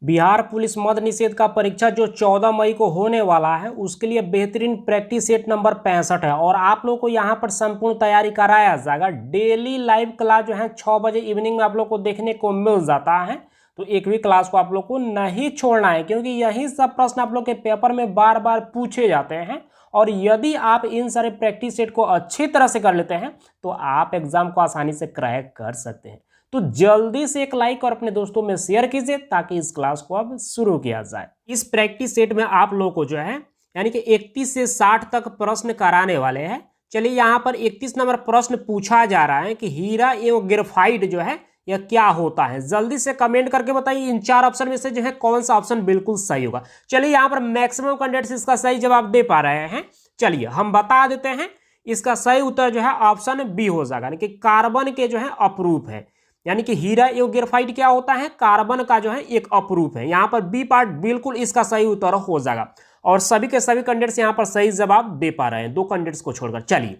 Bihar police मद निषेध का परीक्षा जो 14 मई को होने वाला है उसके लिए बेहतरीन प्रैक्टिस सेट नंबर 65 है और आप लोग को यहाँ पर संपूर्ण तैयारी कराया जाएगा। डेली लाइव क्लास जो है 6 बजे इवनिंग में आप लोग को देखने को मिल जाता है, तो एक भी क्लास को आप लोग को नहीं छोड़ना है क्योंकि यही सब प्रश्न आप लोग के पेपर में बार बार पूछे जाते हैं। और यदि आप इन सारे प्रैक्टिस सेट को अच्छी तरह से कर लेते हैं तो आप एग्जाम को आसानी से क्रैक कर सकते हैं। तो जल्दी से एक लाइक और अपने दोस्तों में शेयर कीजिए ताकि इस क्लास को अब शुरू किया जाए। इस प्रैक्टिस सेट में आप लोगों को जो है यानी कि 31 से 60 तक प्रश्न कराने वाले हैं। चलिए यहाँ पर 31 नंबर प्रश्न पूछा जा रहा है कि हीरा एवं ग्रेफाइट जो है यह क्या होता है। जल्दी से कमेंट करके बताइए इन 4 ऑप्शन में से जो है कौन सा ऑप्शन बिल्कुल सही होगा। चलिए यहाँ पर मैक्सिमम कैंडिडेट्स इसका सही जवाब दे पा रहे हैं। चलिए हम बता देते हैं, इसका सही उत्तर जो है ऑप्शन बी हो जाएगा, यानी कि कार्बन के जो है अपरूप है। यानी कि हीरा एवं ग्रेफाइट क्या होता है, कार्बन का जो है एक अपरूप है। यहाँ पर बी पार्ट बिल्कुल इसका सही उत्तर हो जाएगा और सभी के सभी कैंडिडेट्स यहाँ पर सही जवाब दे पा रहे हैं, 2 कैंडिडेट्स को छोड़कर। चलिए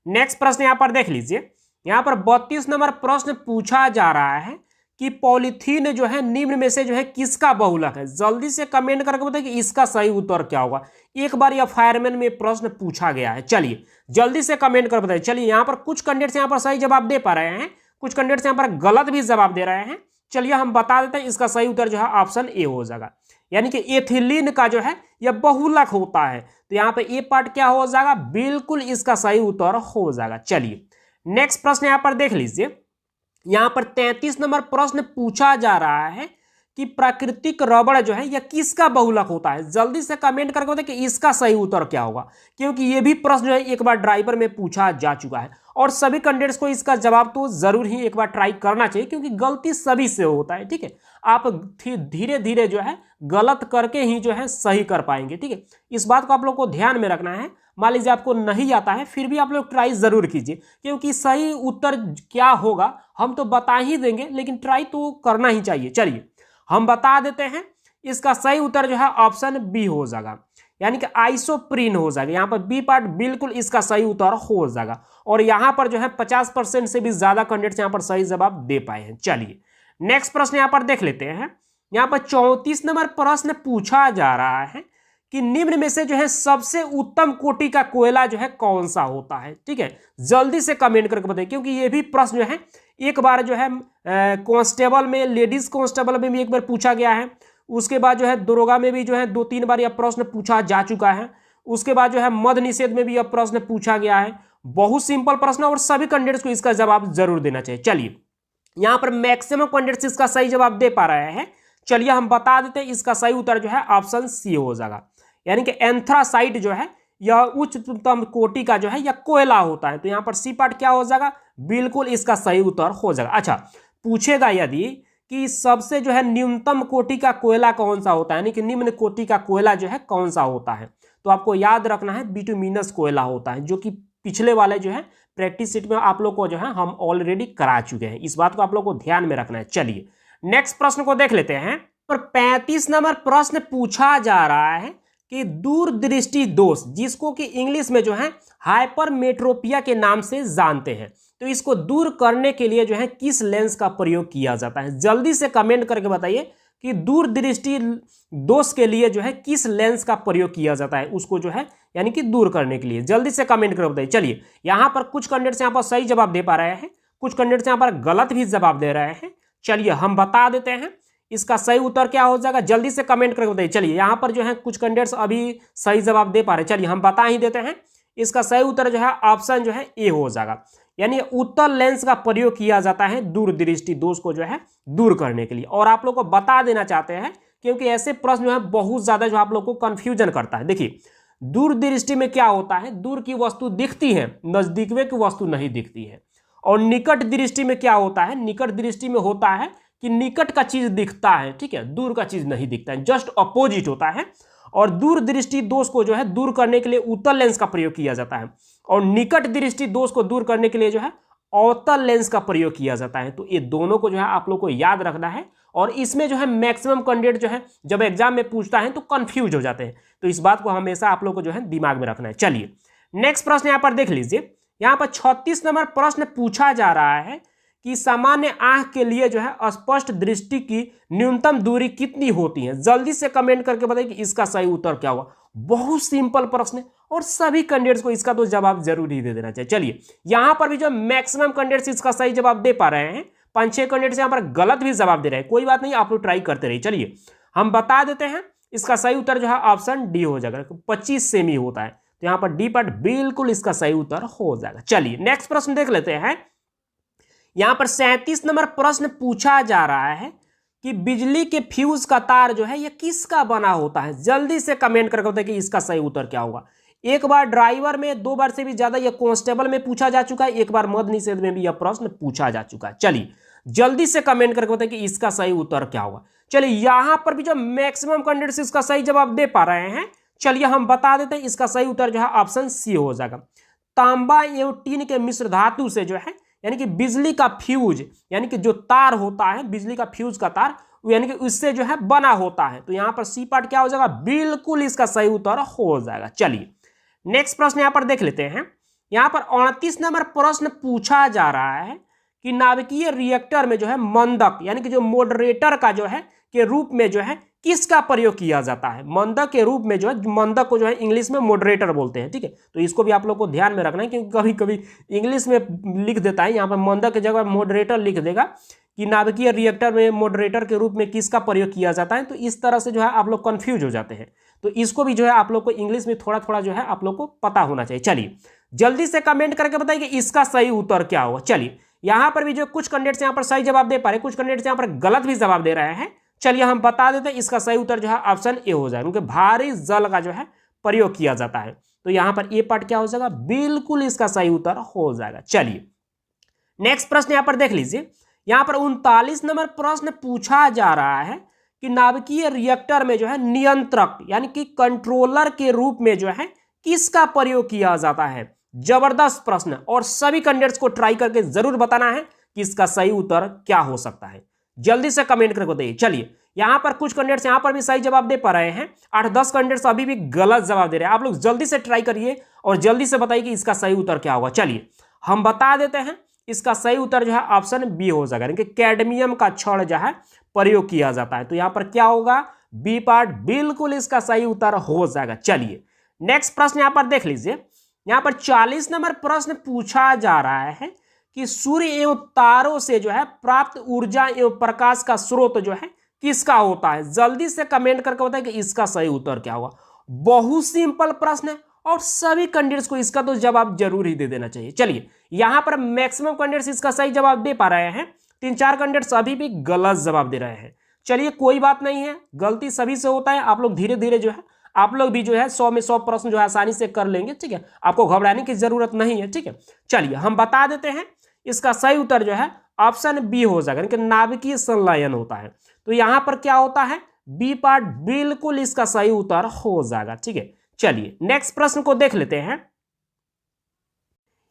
नेक्स्ट प्रश्न यहाँ पर देख लीजिए। यहाँ पर 32 नंबर प्रश्न पूछा जा रहा है कि पॉलीथीन जो है निम्न में से जो है किसका बहुलक है। जल्दी से कमेंट करके बताइए कि इसका सही उत्तर क्या होगा। एक बार यह फायरमैन में प्रश्न पूछा गया है। चलिए जल्दी से कमेंट कर बताइए। चलिए यहाँ पर कुछ कैंडिडेट्स यहाँ पर सही जवाब दे पा रहे हैं, कुछ कैंडिडेट्स यहाँ पर गलत भी जवाब दे रहे हैं। चलिए हम बता देते हैं, इसका सही उत्तर जो है ऑप्शन ए हो जाएगा, यानी कि एथिलीन का जो है यह बहुलक होता है। तो यहाँ पे ए पार्ट क्या हो जाएगा, बिल्कुल इसका सही उत्तर हो जाएगा। चलिए नेक्स्ट प्रश्न यहाँ पर देख लीजिए। यहाँ पर 33 नंबर प्रश्न पूछा जा रहा है कि प्राकृतिक रबड़ जो है यह किसका बहुलक होता है। जल्दी से कमेंट करके बताइए कि इसका सही उत्तर क्या होगा, क्योंकि ये भी प्रश्न जो है एक बार ड्राइवर में पूछा जा चुका है और सभी कैंडिडेट्स को इसका जवाब तो जरूर ही एक बार ट्राई करना चाहिए क्योंकि गलती सभी से होता है। ठीक है, आप धीरे धीरे जो है गलत करके ही जो है सही कर पाएंगे। ठीक है, इस बात को आप लोग को ध्यान में रखना है। मान लीजिए आपको नहीं आता है फिर भी आप लोग ट्राई जरूर कीजिए, क्योंकि सही उत्तर क्या होगा हम तो बता ही देंगे लेकिन ट्राई तो करना ही चाहिए। चलिए हम बता देते हैं, इसका सही उत्तर जो है ऑप्शन बी हो जाएगा, यानी कि आइसोप्रीन हो जाएगा। यहाँ पर बी पार्ट बिल्कुल इसका सही उत्तर हो जाएगा और यहाँ पर जो है 50% से भी ज्यादा कैंडिडेट्स यहाँ पर सही जवाब दे पाए हैं। चलिए नेक्स्ट प्रश्न यहाँ पर देख लेते हैं। यहाँ पर 34 नंबर प्रश्न पूछा जा रहा है कि निम्न में से जो है सबसे उत्तम कोटि का कोयला जो है कौन सा होता है। ठीक है, जल्दी से कमेंट करके बताइए क्योंकि ये भी प्रश्न जो है एक बार जो है कांस्टेबल में, लेडीज कांस्टेबल में भी एक बार पूछा गया है। उसके बाद जो है दरोगा में भी जो है 2-3 बार यह प्रश्न पूछा जा चुका है। उसके बाद जो है मद निषेध में भी यह प्रश्न पूछा गया है। बहुत सिंपल प्रश्न और सभी कैंडिडेट्स को इसका जवाब जरूर देना चाहिए। चलिए यहाँ पर मैक्सिमम कैंडिडेट्स इसका सही जवाब दे पा रहे हैं। चलिए हम बता देते हैं, इसका सही उत्तर जो है ऑप्शन सी हो जाएगा, यानी कि एंथ्रासाइट जो है यह उच्चतम कोटि का जो है यह कोयला होता है। तो यहाँ पर सी पार्ट क्या हो जाएगा, बिल्कुल इसका सही उत्तर हो जाएगा। अच्छा पूछेगा यदि कि सबसे जो है न्यूनतम कोटि का कोयला कौन सा होता है, यानी कि निम्न कोटि का कोयला जो है कौन सा होता है, तो आपको याद रखना है बिटुमिनस कोयला होता है, जो कि पिछले वाले जो है प्रैक्टिस सेट में आप लोग को जो है हम ऑलरेडी करा चुके हैं। इस बात को आप लोग को ध्यान में रखना है। चलिए नेक्स्ट प्रश्न को देख लेते हैं। पर 35 नंबर प्रश्न पूछा जा रहा है कि दूरदृष्टि दोष, जिसको कि इंग्लिश में जो है हाइपरमेट्रोपिया के नाम से जानते हैं, तो इसको दूर करने के लिए जो है किस लेंस का प्रयोग किया जाता है। जल्दी से कमेंट करके बताइए कि दूरदृष्टि दोष के लिए जो है किस लेंस का प्रयोग किया जाता है, उसको जो है यानी कि दूर करने के लिए। जल्दी से कमेंट करके बताइए। चलिए यहाँ पर कुछ कैंडिडेट्स यहाँ पर सही जवाब दे पा रहे हैं, कुछ कैंडिडेट्स यहाँ पर गलत भी जवाब दे रहे हैं। चलिए हम बता देते हैं, इसका सही उत्तर क्या हो जाएगा, जल्दी से कमेंट करके बताइए। चलिए यहाँ पर जो है कुछ कैंडिडेट्स अभी सही जवाब दे पा रहे हैं। चलिए हम बता ही देते हैं, इसका सही उत्तर जो है ऑप्शन जो है ए हो जाएगा, यानी उत्तल लेंस का प्रयोग किया जाता है दूरदृष्टि दोष को जो है दूर करने के लिए। और आप लोग को बता देना चाहते हैं क्योंकि ऐसे प्रश्न जो है बहुत ज्यादा जो आप लोग को कंफ्यूजन करता है। देखिए दूरदृष्टि में क्या होता है, दूर की वस्तु दिखती है, नजदीक में की वस्तु नहीं दिखती है। और निकट दृष्टि में क्या होता है, निकट दृष्टि में होता है कि निकट का चीज दिखता है, ठीक है, दूर का चीज नहीं दिखता है, जस्ट अपोजिट होता है। और दूरदृष्टि दोष को जो है दूर करने के लिए उत्तल लेंस का प्रयोग किया जाता है और निकट दृष्टि दोष को दूर करने के लिए जो है अवतल लेंस का प्रयोग किया जाता है। तो ये दोनों को जो है आप लोग को याद रखना है और इसमें जो है मैक्सिमम कैंडिडेट जो है जब एग्जाम में पूछता है तो कंफ्यूज हो जाते हैं, तो इस बात को हमेशा आप लोग को जो है दिमाग में रखना है। चलिए नेक्स्ट प्रश्न यहाँ पर देख लीजिए। यहाँ पर 36 नंबर प्रश्न पूछा जा रहा है कि सामान्य आंख के लिए जो है स्पष्ट दृष्टि की न्यूनतम दूरी कितनी होती है? जल्दी से कमेंट करके बताइए कि इसका सही उत्तर क्या होगा। बहुत सिंपल प्रश्न है और सभी कैंडिडेट्स को इसका तो जवाब जरूर ही दे देना चाहिए। चलिए यहां पर भी जो मैक्सिमम कैंडिडेट्स इसका सही जवाब दे पा रहे हैं, 5-6 कैंडिडेट्स यहां पर गलत भी जवाब दे रहे हैं, कोई बात नहीं, आप लोग ट्राई करते रहिए। चलिए हम बता देते हैं, इसका सही उत्तर जो है ऑप्शन डी हो जाएगा, 25 सेमी होता है, तो यहां पर डी पार्ट बिल्कुल इसका सही उत्तर हो जाएगा। चलिए नेक्स्ट प्रश्न देख लेते हैं। यहां पर 37 नंबर प्रश्न पूछा जा रहा है कि बिजली के फ्यूज का तार जो है यह किसका बना होता है? जल्दी से कमेंट करके बताइए कि इसका सही उत्तर क्या होगा। एक बार ड्राइवर में, 2 बार से भी ज्यादा यह कांस्टेबल में पूछा जा चुका है, एक बार मद्य निषेध में भी यह प्रश्न पूछा जा चुका है। चलिए जल्दी से कमेंट करके बताइए कि इसका सही उत्तर क्या होगा। चलिए यहां पर भी जो मैक्सिमम कैंडिडेट्स इसका सही जवाब दे पा रहे हैं, चलिए हम बता देते हैं, इसका सही उत्तर जो है ऑप्शन सी हो जाएगा। तांबा एवं टीन के मिश्र धातु से जो है यानी कि बिजली का फ्यूज यानी कि जो तार होता है, बिजली का फ्यूज का तार, यानी कि उससे जो है बना होता है, तो यहां पर सी पार्ट क्या हो जाएगा, बिल्कुल इसका सही उत्तर हो जाएगा। चलिए नेक्स्ट प्रश्न यहां पर देख लेते हैं। यहां पर 29 नंबर प्रश्न पूछा जा रहा है कि नाभिकीय रिएक्टर में जो है मंदक यानी कि जो मॉडरेटर का जो है के रूप में जो है किसका प्रयोग किया जाता है? मंदक के रूप में जो है, मंदक को जो है इंग्लिश में मॉडरेटर बोलते हैं, ठीक है, तो इसको भी आप लोग को ध्यान में रखना है क्योंकि कभी कभी इंग्लिश में लिख देता है, यहाँ पर मंदक की जगह मॉडरेटर लिख देगा कि नाभिकीय रिएक्टर में मॉडरेटर के रूप में किसका प्रयोग किया जाता है, तो इस तरह से जो है आप लोग कंफ्यूज हो जाते हैं, तो इसको भी जो है आप लोग को इंग्लिश में थोड़ा थोड़ा जो है आप लोग को पता होना चाहिए। चलिए जल्दी से कमेंट करके बताइए कि इसका सही उत्तर क्या होगा। चलिए यहां पर भी जो कुछ कैंडिडेट्स यहां पर सही जवाब दे पा रहे, कुछ कैंडिडेट्स यहां पर गलत भी जवाब दे रहे हैं। चलिए हम बता देते हैं, इसका सही उत्तर जो है ऑप्शन ए हो जाएगा, क्योंकि भारी जल का जो है प्रयोग किया जाता है, तो यहां पर ए पार्ट क्या हो जाएगा, बिल्कुल इसका सही उत्तर हो जाएगा। चलिए नेक्स्ट प्रश्न यहां पर देख लीजिए। यहां पर 39 नंबर प्रश्न पूछा जा रहा है कि नाभिकीय रिएक्टर में जो है नियंत्रक यानी कि कंट्रोलर के रूप में जो है किसका प्रयोग किया जाता है? जबरदस्त प्रश्न, और सभी कैंडिडेट्स को ट्राई करके जरूर बताना है कि इसका सही उत्तर क्या हो सकता है। जल्दी से कमेंट करके बताइए। चलिए यहां पर कुछ कैंडिडेट्स यहां पर भी सही जवाब दे पा रहे हैं, 8-10 कैंडिडेट्स अभी भी गलत जवाब दे रहे हैं। आप लोग जल्दी से ट्राई करिए और जल्दी से बताइए कि इसका सही उत्तर क्या होगा। चलिए हम बता देते हैं, इसका सही उत्तर जो है ऑप्शन बी हो जाएगा, यानी कि कैडमियम का छड़ जो है प्रयोग किया जाता है, तो यहां पर क्या होगा, बी पार्ट बिल्कुल इसका सही उत्तर हो जाएगा। चलिए नेक्स्ट प्रश्न यहां पर देख लीजिए। यहां पर 40 नंबर प्रश्न पूछा जा रहा है कि सूर्य एवं तारों से जो है प्राप्त ऊर्जा एवं प्रकाश का स्रोत जो है किसका होता है? जल्दी से कमेंट करके बताएं कि इसका सही उत्तर क्या होगा। बहुत सिंपल प्रश्न है और सभी कैंडिडेट्स को इसका तो जवाब जरूर ही दे देना चाहिए। चलिए यहां पर मैक्सिमम कैंडिडेट्स इसका सही जवाब दे पा रहे हैं, 3-4 कैंडिडेट्स अभी भी गलत जवाब दे रहे हैं। चलिए कोई बात नहीं है, गलती सभी से होता है, आप लोग धीरे धीरे जो है आप लोग भी जो है 100 में 100 प्रश्न जो है आसानी से कर लेंगे, ठीक है, आपको घबराने की जरूरत नहीं है, ठीक है। चलिए हम बता देते हैं, इसका सही उत्तर जो है ऑप्शन बी हो जाएगा, यानी कि नाभिकीय संलयन होता है, तो यहां पर क्या होता है, बी पार्ट बिल्कुल इसका सही उत्तर हो जाएगा, ठीक है। चलिए नेक्स्ट प्रश्न को देख लेते हैं।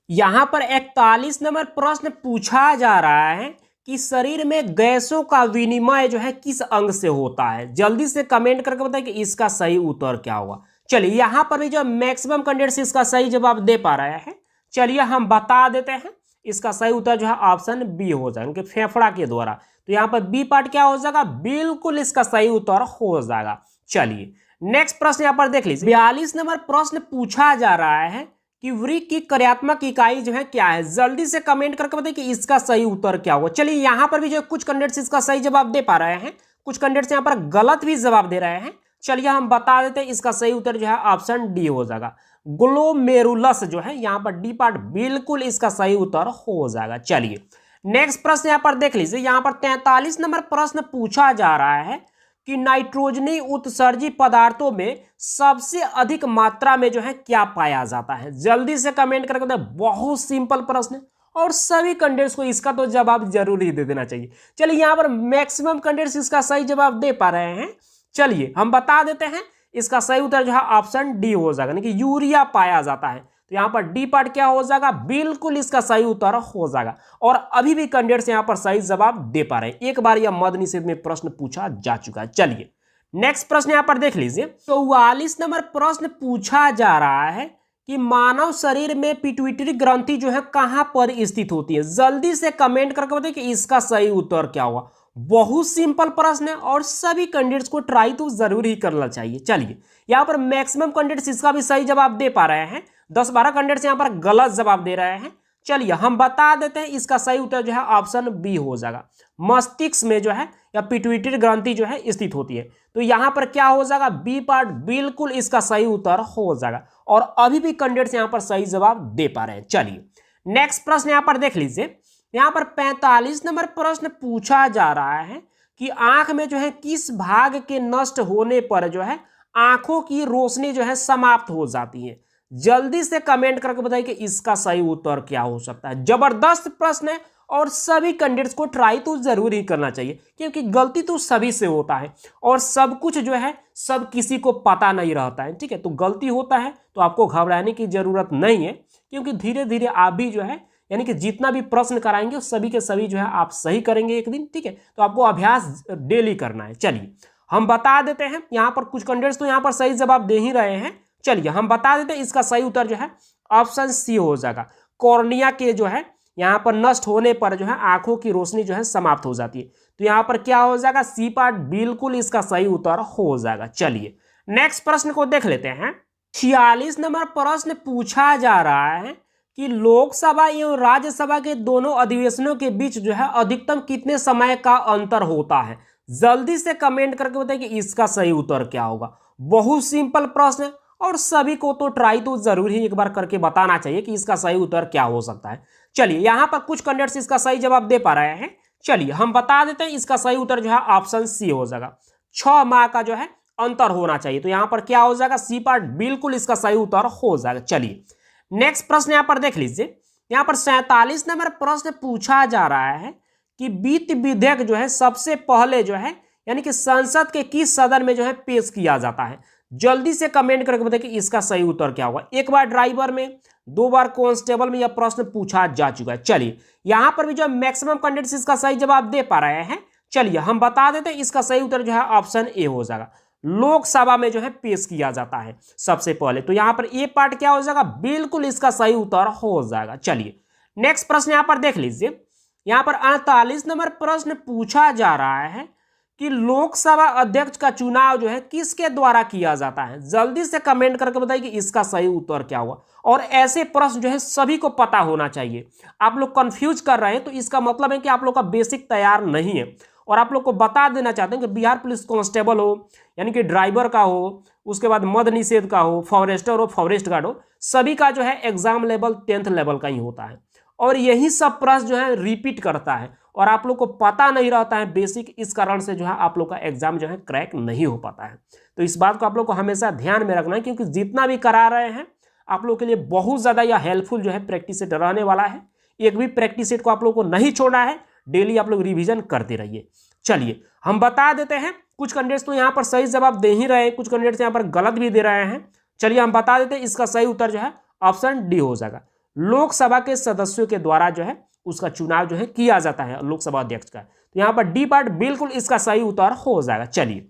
यहां पर 41 नंबर प्रश्न पूछा जा रहा है कि शरीर में गैसों का विनिमय जो है किस अंग से होता है? जल्दी से कमेंट करके बताइए कि इसका सही उत्तर क्या होगा। चलिए यहां पर भी जो मैक्सिमम कैंडिडेट्स इसका सही जवाब दे पा रहे हैं, चलिए हम बता देते हैं, इसका सही उत्तर जो है ऑप्शन बी हो जाएगा, क्योंकि फेफड़ा के द्वारा, तो यहां पर बी पार्ट क्या हो जाएगा, बिल्कुल इसका सही उत्तर हो जाएगा। चलिए नेक्स्ट प्रश्न यहां पर देख लीजिए। 42 नंबर प्रश्न पूछा जा रहा है कि वृक्क की कार्यात्मक इकाई जो है क्या है? जल्दी से कमेंट करके बताइए कि इसका सही उत्तर क्या होगा। चलिए यहां पर भी जो कुछ कैंडिडेट्स इसका सही जवाब दे पा रहे हैं, कुछ कैंडिडेट्स यहां पर गलत भी जवाब दे रहे हैं। चलिए हम बता देते हैं, इसका सही उत्तर जो है ऑप्शन डी हो जाएगा, ग्लोमेरुलस जो है, यहां पर डी पार्ट बिल्कुल इसका सही उत्तर हो जाएगा। चलिए नेक्स्ट प्रश्न यहां पर देख लीजिए। यहां पर 43 नंबर प्रश्न पूछा जा रहा है कि नाइट्रोजनी उत्सर्जी पदार्थों में सबसे अधिक मात्रा में जो है क्या पाया जाता है? जल्दी से कमेंट करके बताएं, बहुत सिंपल प्रश्न है और सभी कैंडिडेट्स को इसका तो जवाब जरूर ही दे देना चाहिए। चलिए यहां पर मैक्सिमम कैंडिडेट्स इसका सही जवाब दे पा रहे हैं, चलिए हम बता देते हैं, इसका सही उत्तर जो है ऑप्शन डी हो जाएगा, यानी कि यूरिया पाया जाता है, तो यहां पर डी पार्ट क्या हो जाएगा, बिल्कुल इसका सही उत्तर हो जाएगा। और अभी भी कैंडिडेट्स यहां पर सही जवाब दे पा रहे हैं, एक बार यह मद्य निषेध में प्रश्न पूछा जा चुका है। चलिए नेक्स्ट प्रश्न यहां पर देख लीजिए। 44 नंबर प्रश्न पूछा जा रहा है कि मानव शरीर में पिट्यूटरी ग्रंथि जो है कहां पर स्थित होती है। जल्दी से कमेंट करके बताइए कि इसका सही उत्तर क्या होगा। बहुत सिंपल प्रश्न है और सभी कैंडिडेट्स को ट्राई तो जरूर ही करना चाहिए। चलिए यहाँ पर मैक्सिमम कैंडिडेट्स इसका भी सही जवाब दे पा रहे हैं, 10-12 कैंडिडेट्स यहाँ पर गलत जवाब दे रहे हैं। चलिए हम बता देते हैं, इसका सही उत्तर जो है ऑप्शन बी हो जाएगा। मस्तिष्क में जो है या पिट्यूटरी ग्रंथि जो है स्थित होती है। तो यहाँ पर क्या हो जाएगा, बी पार्ट बिल्कुल इसका सही उत्तर हो जाएगा। और अभी भी कैंडिडेट्स यहाँ पर सही जवाब दे पा रहे हैं। चलिए नेक्स्ट प्रश्न यहाँ पर देख लीजिए। यहाँ पर 45 नंबर प्रश्न पूछा जा रहा है कि आंख में जो है किस भाग के नष्ट होने पर जो है आंखों की रोशनी जो है समाप्त हो जाती है। जल्दी से कमेंट करके बताइए कि इसका सही उत्तर क्या हो सकता है। जबरदस्त प्रश्न है और सभी कैंडिडेट्स को ट्राई तो जरूर ही करना चाहिए, क्योंकि गलती तो सभी से होता है और सब कुछ जो है सब किसी को पता नहीं रहता है। ठीक है, तो गलती होता है तो आपको घबराने की जरूरत नहीं है, क्योंकि धीरे धीरे आप भी जो है यानी कि जितना भी प्रश्न कराएंगे सभी के सभी जो है आप सही करेंगे एक दिन। ठीक है, तो आपको अभ्यास डेली करना है। चलिए हम बता देते हैं, यहाँ पर कुछ कैंडिडेट्स तो यहाँ पर सही जवाब दे ही रहे हैं। चलिए हम बता देते हैं, इसका सही उत्तर जो है ऑप्शन सी हो जाएगा। कॉर्निया के जो है यहाँ पर नष्ट होने पर जो है आंखों की रोशनी जो है समाप्त हो जाती है। तो यहाँ पर क्या हो जाएगा, सी पार्ट बिल्कुल इसका सही उत्तर हो जाएगा। चलिए नेक्स्ट प्रश्न को देख लेते हैं। 46 नंबर प्रश्न पूछा जा रहा है कि लोकसभा एवं राज्यसभा के दोनों अधिवेशनों के बीच जो है अधिकतम कितने समय का अंतर होता है। जल्दी से कमेंट करके बताइए कि इसका सही उत्तर क्या होगा। बहुत सिंपल प्रश्न है और सभी को तो ट्राई तो जरूर ही एक बार करके बताना चाहिए कि इसका सही उत्तर क्या हो सकता है। चलिए यहाँ पर कुछ कैंडिडेट्स इसका सही जवाब दे पा रहे हैं। चलिए हम बता देते हैं, इसका सही उत्तर जो है ऑप्शन सी हो जाएगा। 6 माह का जो है अंतर होना चाहिए। तो यहाँ पर क्या हो जाएगा, सी पार्ट बिल्कुल इसका सही उत्तर हो जाएगा। चलिए नेक्स्ट प्रश्न यहाँ पर देख लीजिए। यहाँ पर 47 नंबर प्रश्न पूछा जा रहा है कि वित्त विधेयक जो है सबसे पहले जो है यानी कि संसद के किस सदन में जो है पेश किया जाता है। जल्दी से कमेंट करके बताइए कि इसका सही उत्तर क्या होगा। एक बार ड्राइवर में, 2 बार कांस्टेबल में यह प्रश्न पूछा जा चुका है। चलिए यहां पर भी जो मैक्सिमम कैंडिडेट्स इसका सही जवाब दे पा रहे हैं। चलिए हम बता देते हैं, इसका सही उत्तर जो है ऑप्शन ए हो जाएगा। लोकसभा में जो है पेश किया जाता है सबसे पहले। तो यहां पर ए पार्ट क्या हो जाएगा, बिल्कुल इसका सही उत्तर हो जाएगा। चलिए नेक्स्ट प्रश्न यहां पर देख लीजिए। यहां पर 48 नंबर प्रश्न पूछा जा रहा है कि लोकसभा अध्यक्ष का चुनाव जो है किसके द्वारा किया जाता है। जल्दी से कमेंट करके बताइए कि इसका सही उत्तर क्या हुआ। और ऐसे प्रश्न जो है सभी को पता होना चाहिए। आप लोग कंफ्यूज कर रहे हैं तो इसका मतलब है कि आप लोग का बेसिक तैयार नहीं है। और आप लोग को बता देना चाहते हैं कि बिहार पुलिस कांस्टेबल हो यानी कि ड्राइवर का हो, उसके बाद मद निषेध का हो, फॉरेस्टर हो, फॉरेस्ट गार्ड हो, सभी का जो है एग्जाम लेवल 10th लेवल का ही होता है। और यही सब प्रश्न जो है रिपीट करता है और आप लोग को पता नहीं रहता है बेसिक, इस कारण से जो है आप लोग का एग्जाम जो है क्रैक नहीं हो पाता है। तो इस बात को आप लोग को हमेशा ध्यान में रखना है, क्योंकि जितना भी करा रहे हैं आप लोग के लिए बहुत ज़्यादा यह हेल्पफुल जो है प्रैक्टिस सेट रहने वाला है। एक भी प्रैक्टिस सेट को आप लोग को नहीं छोड़ना है, डेली आप लोग रिविजन करते रहिए। चलिए हम बता देते हैं, कुछ कैंडिडेट्स तो यहाँ पर सही जवाब दे ही रहे हैं, कुछ कैंडिडेट्स यहाँ पर गलत भी दे रहे हैं। चलिए हम बता देते हैं, इसका सही उत्तर जो है ऑप्शन डी हो जाएगा। लोकसभा के सदस्यों के द्वारा जो है उसका चुनाव जो है किया जाता है लोकसभा अध्यक्ष का। तो यहाँ पर डी पार्ट बिल्कुल इसका सही उत्तर हो जाएगा। चलिए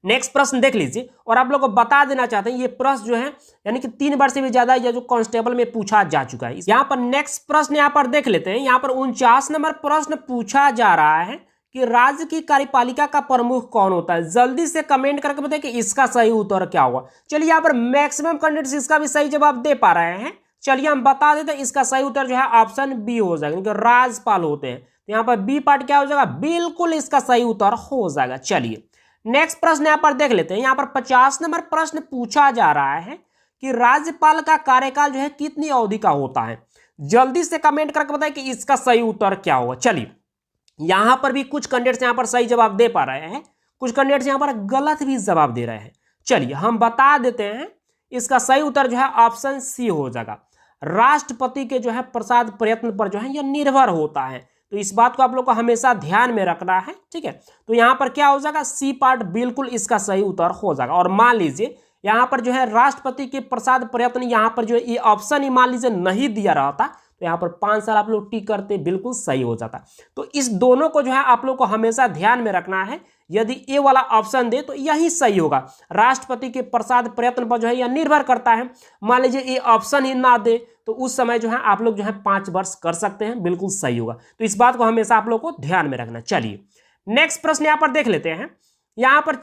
नेक्स्ट प्रश्न देख लीजिए। और आप लोग को बता देना चाहते हैं, ये प्रश्न जो है यानी कि 3 बार से भी ज्यादा या जो कांस्टेबल में पूछा जा चुका है। यहाँ पर नेक्स्ट प्रश्न यहाँ पर देख लेते हैं। यहाँ पर 49 नंबर प्रश्न पूछा जा रहा है कि राज्य की कार्यपालिका का प्रमुख कौन होता है। जल्दी से कमेंट करके बताइए कि इसका सही उत्तर क्या होगा। चलिए यहाँ पर मैक्सिमम कैंडिडेट्स इसका भी सही जवाब दे पा रहे हैं। चलिए हम बता देते हैं, इसका सही उत्तर जो है ऑप्शन बी हो जाएगा, क्योंकि राज्यपाल होते हैं। तो यहाँ पर बी पार्ट क्या हो जाएगा, बिल्कुल इसका सही उत्तर हो जाएगा। चलिए नेक्स्ट प्रश्न यहाँ पर देख लेते हैं। यहाँ पर 50 नंबर प्रश्न पूछा जा रहा है कि राज्यपाल का कार्यकाल जो है कितनी अवधि का होता है। जल्दी से कमेंट करके बताइए कि इसका सही उत्तर क्या होगा। चलिए यहाँ पर भी कुछ कैंडिडेट्स यहाँ पर सही जवाब दे पा रहे हैं, कुछ कैंडिडेट्स यहाँ पर गलत भी जवाब दे रहे हैं। चलिए हम बता देते हैं, इसका सही उत्तर जो है ऑप्शन सी हो जाएगा। राष्ट्रपति के जो है प्रसाद प्रयत्न पर जो है यह निर्भर होता है। तो इस बात को आप लोग को हमेशा ध्यान में रखना है। ठीक है, तो यहाँ पर क्या हो जाएगा, सी पार्ट बिल्कुल इसका सही उत्तर हो जाएगा। और मान लीजिए यहाँ पर जो है राष्ट्रपति के प्रसाद प्रयत्न, यहाँ पर जो है ये ऑप्शन ही मान लीजिए नहीं दिया रहता तो यहाँ पर 5 साल आप लोग टिक करते, बिल्कुल सही हो जाता। तो इस दोनों को जो है आप लोग को हमेशा ध्यान में रखना है। यदि ए वाला ऑप्शन दे तो यही सही होगा। राष्ट्रपति के प्रसाद प्रयत्न पर जो है यह निर्भर करता है। मान लीजिए ये ऑप्शन ही ना दे तो उस समय जो है आप लोग जो है 5 वर्ष कर सकते हैं, बिल्कुल सही होगा। तो इस बात को हमेशा आप लोग को ध्यान में रखना। चलिए नेक्स्ट प्रश्न यहाँ पर देख लेते हैं। यहाँ पर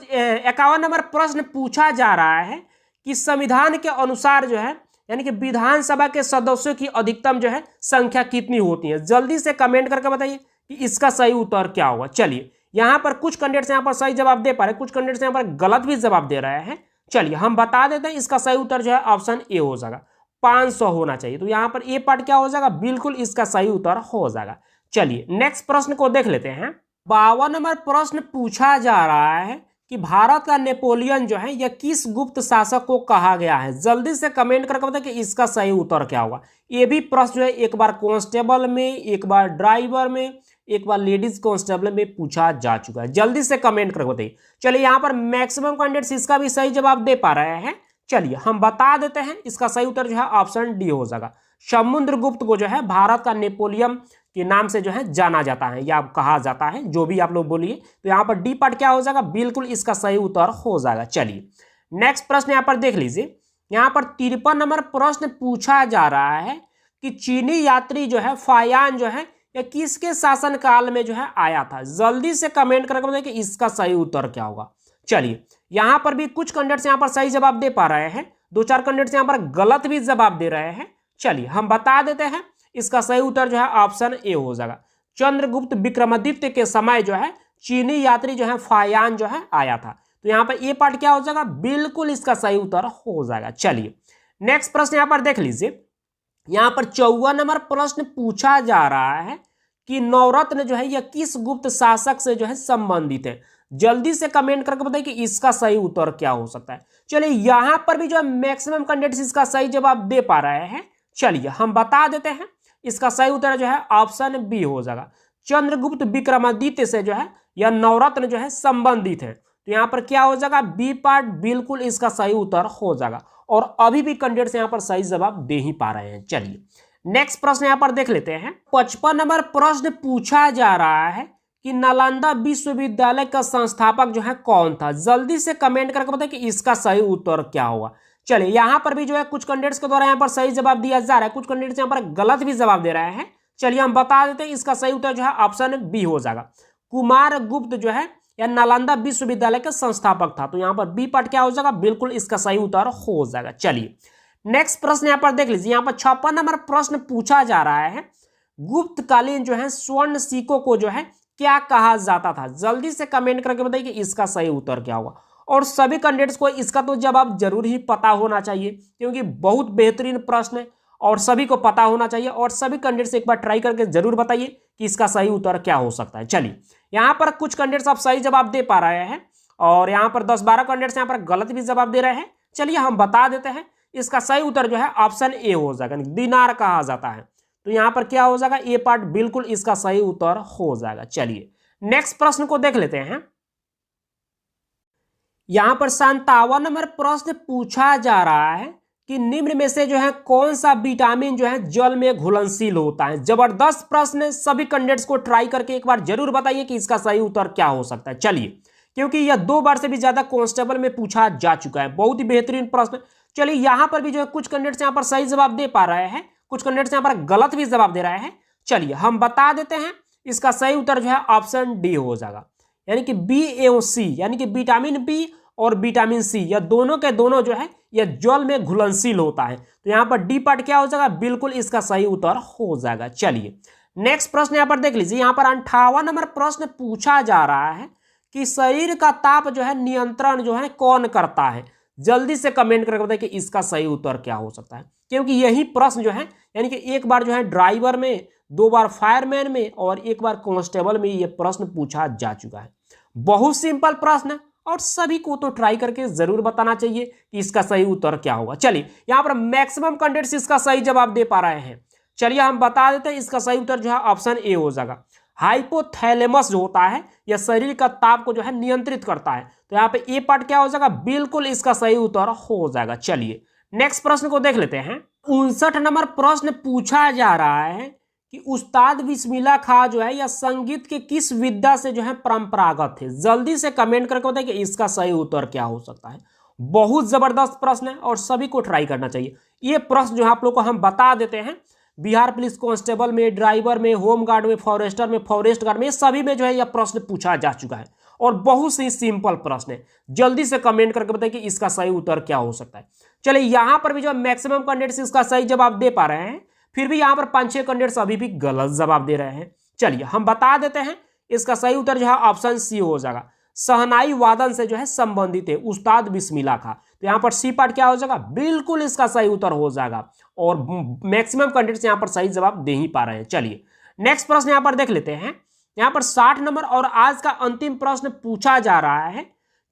51 नंबर प्रश्न पूछा जा रहा है कि संविधान के अनुसार जो है यानी कि विधानसभा के सदस्यों की अधिकतम जो है संख्या कितनी होती है। जल्दी से कमेंट करके बताइए कि इसका सही उत्तर क्या होगा। चलिए यहाँ पर कुछ कैंडिडेट्स यहाँ पर सही जवाब दे पा रहे हैं, कुछ कैंडिडेट्स यहाँ पर गलत भी जवाब दे रहे हैं। चलिए हम बता देते हैं, इसका सही उत्तर जो है ऑप्शन ए हो जाएगा, 500 होना चाहिए। तो यहाँ पर ए पार्ट क्या हो जाएगा, बिल्कुल इसका सही उत्तर हो जाएगा। चलिए नेक्स्ट प्रश्न को देख लेते हैं। 52 नंबर प्रश्न पूछा जा रहा है कि भारत का नेपोलियन जो है यह किस गुप्त शासक को कहा गया है। जल्दी से कमेंट करके बताएं कि इसका सही उत्तर क्या होगा। ये भी प्रश्न जो है एक बार कांस्टेबल में, एक बार ड्राइवर में, एक बार लेडीज कांस्टेबल में पूछा जा चुका है। जल्दी से कमेंट करके बताइए। चलिए यहाँ पर मैक्सिमम कैंडिडेट्स इसका भी सही जवाब दे पा रहे हैं। चलिए हम बता देते हैं, इसका सही उत्तर जो है ऑप्शन डी हो जाएगा। समुद्रगुप्त को जो है भारत का नेपोलियन के नाम से जो है जाना जाता है या कहा जाता है, जो भी आप लोग बोलिए। तो यहाँ पर डी पार्ट क्या हो जाएगा, बिल्कुल इसका सही उत्तर हो जाएगा। चलिए नेक्स्ट प्रश्न यहाँ पर देख लीजिए। यहाँ पर 53 नंबर प्रश्न पूछा जा रहा है कि चीनी यात्री जो है फायान जो है यह किसके शासन काल में जो है आया था। जल्दी से कमेंट करके बताइए कि इसका सही उत्तर क्या होगा। चलिए यहाँ पर भी कुछ कैंडिडेट्स यहाँ पर सही जवाब दे पा रहे हैं, 2-4 कैंडिडेट्स यहाँ पर गलत भी जवाब दे रहे हैं। चलिए हम बता देते हैं, इसका सही उत्तर जो है ऑप्शन ए हो जाएगा। चंद्रगुप्त विक्रमादित्य के समय जो है चीनी यात्री जो है फायान जो है आया था। तो यहाँ पर ए पार्ट क्या हो जाएगा, बिल्कुल इसका सही उत्तर हो जाएगा। चलिए नेक्स्ट प्रश्न यहाँ पर देख लीजिए। यहाँ पर 54 नंबर प्रश्न पूछा जा रहा है कि नवरत्न जो है यह किस गुप्त शासक से जो है संबंधित है। जल्दी से कमेंट करके बताइए कि इसका सही उत्तर क्या हो सकता है। चलिए यहाँ पर भी जो है मैक्सिमम कैंडिडेट्स इसका सही जवाब दे पा रहे हैं। चलिए हम बता देते हैं, इसका सही उत्तर जो है ऑप्शन बी हो जाएगा। चंद्रगुप्त विक्रमादित्य से जो है यह नवरत्न जो है संबंधित है। तो यहाँ पर क्या हो जाएगा, बी पार्ट बिल्कुल इसका सही उत्तर हो जाएगा। और अभी भी कैंडिडेट्स यहाँ पर सही जवाब दे ही पा रहे हैं। चलिए नेक्स्ट प्रश्न यहाँ पर देख लेते हैं। 55 नंबर प्रश्न पूछा जा रहा है कि नालंदा विश्वविद्यालय का संस्थापक जो है कौन था। जल्दी से कमेंट करके बताइए कि इसका सही उत्तर क्या होगा। चलिए यहाँ पर भी जो है कुछ कैंडिडेट्स के द्वारा यहाँ पर सही जवाब दिया जा रहा है, कुछ कैंडिडेट्स यहाँ पर गलत भी जवाब दे रहे हैं। चलिए हम बता देते हैं, इसका सही उत्तर जो है ऑप्शन बी हो जाएगा। कुमार गुप्त जो है या नालंदा विश्वविद्यालय का संस्थापक था। तो यहाँ पर बी पार्ट क्या हो जाएगा, बिल्कुल इसका सही उत्तर हो जाएगा। चलिए नेक्स्ट प्रश्न यहाँ पर देख लीजिए। यहाँ पर 56 नंबर प्रश्न पूछा जा रहा है, गुप्तकालीन जो है स्वर्ण सिक्कों को जो है क्या कहा जाता था। जल्दी से कमेंट करके बताइए कि इसका सही उत्तर क्या होगा। और सभी कैंडिडेट्स को इसका तो जवाब जरूर ही पता होना चाहिए, क्योंकि बहुत बेहतरीन प्रश्न है और सभी को पता होना चाहिए। और सभी कैंडिडेट्स एक बार ट्राई करके जरूर बताइए कि इसका सही उत्तर क्या हो सकता है। चलिए यहाँ पर कुछ कैंडिडेट्स आप सही जवाब दे पा रहे हैं और यहाँ पर 10-12 कैंडिडेट्स यहाँ पर गलत भी जवाब दे रहे हैं। चलिए हम बता देते हैं, इसका सही उत्तर जो है ऑप्शन ए हो जाएगा, दिनार कहा जाता है। तो यहाँ पर क्या हो जाएगा, ए पार्ट बिल्कुल इसका सही उत्तर हो जाएगा। चलिए नेक्स्ट प्रश्न को देख लेते हैं। यहाँ पर 57 नंबर प्रश्न पूछा जा रहा है कि निम्न में से जो है कौन सा विटामिन जो है जल में घुलनशील होता है। जबरदस्त प्रश्न है, सभी कैंडिडेट्स को ट्राई करके एक बार जरूर बताइए कि इसका सही उत्तर क्या हो सकता है। चलिए क्योंकि यह 2 बार से भी ज्यादा कांस्टेबल में पूछा जा चुका है, बहुत ही बेहतरीन प्रश्न। चलिए यहाँ पर भी जो है कुछ कैंडिडेट्स यहाँ पर सही जवाब दे पा रहे हैं, कुछ कैंडिडेट्स यहाँ पर गलत भी जवाब दे रहे हैं। चलिए हम बता देते हैं, इसका सही उत्तर जो है ऑप्शन डी हो जाएगा, यानी कि बी एवं सी, यानी कि विटामिन बी और विटामिन सी यह दोनों के दोनों जो है यह जल में घुलनशील होता है। तो यहाँ पर डी पार्ट क्या हो जाएगा, बिल्कुल इसका सही उत्तर हो जाएगा। चलिए नेक्स्ट प्रश्न यहाँ पर देख लीजिए। यहाँ पर 58 नंबर प्रश्न पूछा जा रहा है कि शरीर का ताप जो है नियंत्रण जो है कौन करता है। जल्दी से कमेंट करके बताइए कि इसका सही उत्तर क्या हो सकता है, क्योंकि यही प्रश्न जो है यानी कि एक बार जो है ड्राइवर में, 2 बार फायरमैन में और 1 बार कांस्टेबल में ये प्रश्न पूछा जा चुका है। बहुत सिंपल प्रश्न है और सभी को तो ट्राई करके जरूर बताना चाहिए कि इसका सही उत्तर क्या होगा। चलिए यहाँ पर मैक्सिमम कैंडिडेट्स इसका सही जवाब दे पा रहे हैं। चलिए हम बता देते हैं, इसका सही उत्तर जो है ऑप्शन ए हो जाएगा। हाइपोथैलेमस जो होता है यह शरीर का ताप को जो है नियंत्रित करता है। तो यहाँ पे ए पार्ट क्या हो जाएगा, बिल्कुल इसका सही उत्तर हो जाएगा। चलिए नेक्स्ट प्रश्न को देख लेते हैं। 59 नंबर प्रश्न पूछा जा रहा है कि उस्ताद बिस्मिल्लाह खां जो है या संगीत के किस विद्या से जो है परंपरागत थे? जल्दी से कमेंट करके बताइए कि इसका सही उत्तर क्या हो सकता है। बहुत जबरदस्त प्रश्न है और सभी को ट्राई करना चाहिए। ये प्रश्न जो है आप लोग को हम बता देते हैं, बिहार पुलिस कांस्टेबल में, ड्राइवर में, होम गार्ड में, फॉरेस्टर में, फॉरेस्ट गार्ड में, ये सभी में जो है यह प्रश्न पूछा जा चुका है और बहुत ही सिंपल प्रश्न है। जल्दी से कमेंट करके बताइए कि इसका सही उत्तर क्या हो सकता है। चलिए यहां पर भी जो मैक्सिमम कैंडिडेट्स इसका सही जवाब दे पा रहे हैं, फिर भी यहां पर 5-6 कैंडिडेट्स अभी भी गलत जवाब दे रहे हैं। चलिए हम बता देते हैं, इसका सही उत्तर जो है ऑप्शन सी हो जाएगा। शहनाई वादन से जो है संबंधित है उस्ताद बिस्मिल्लाह खां। तो यहां पर सी पार्ट क्या हो जाएगा? बिल्कुल इसका सही उत्तर हो जाएगा और मैक्सिमम कैंडिडेट्स यहां पर सही जवाब दे ही पा रहे हैं। चलिए नेक्स्ट प्रश्न यहां पर देख लेते हैं। यहां पर 60 नंबर और आज का अंतिम प्रश्न पूछा जा रहा है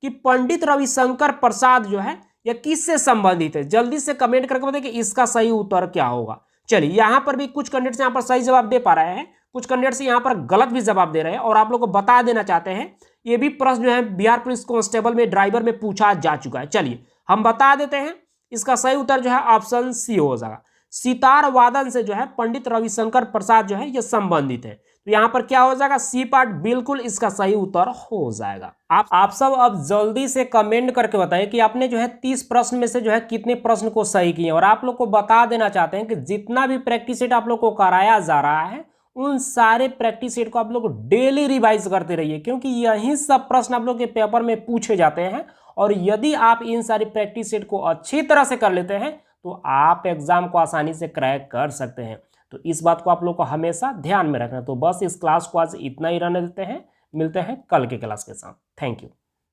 कि पंडित रविशंकर प्रसाद जो है यह किससे संबंधित है? जल्दी से कमेंट करके बताइए कि इसका सही उत्तर क्या होगा। चलिए यहां पर भी कुछ कैंडिडेट्स यहां पर सही जवाब दे पा रहे हैं, कुछ कैंडिडेट्स यहां पर गलत भी जवाब दे रहे हैं और आप लोग को बता देना चाहते हैं ये भी प्रश्न जो है बिहार पुलिस कांस्टेबल में, ड्राइवर में पूछा जा चुका है। चलिए हम बता देते हैं, इसका सही उत्तर जो है ऑप्शन सी हो जाएगा। सितार वादन से जो है पंडित रविशंकर प्रसाद जो है ये संबंधित है। तो यहां पर क्या हो जाएगा? सी पार्ट बिल्कुल इसका सही उत्तर हो जाएगा। आप सब अब जल्दी से कमेंट करके बताइए कि आपने जो है 30 प्रश्न में से जो है कितने प्रश्न को सही किए। और आप लोग को बता देना चाहते हैं कि जितना भी प्रैक्टिस सेट आप लोग को कराया जा रहा है उन सारे प्रैक्टिस सेट को आप लोग डेली रिवाइज करते रहिए, क्योंकि यही सब प्रश्न आप लोग के पेपर में पूछे जाते हैं। और यदि आप इन सारी प्रैक्टिस सेट को अच्छी तरह से कर लेते हैं तो आप एग्जाम को आसानी से क्रैक कर सकते हैं। तो इस बात को आप लोग को हमेशा ध्यान में रखना। तो बस इस क्लास को आज इतना ही रहने देते हैं, मिलते हैं कल के क्लास के साथ। Thank you.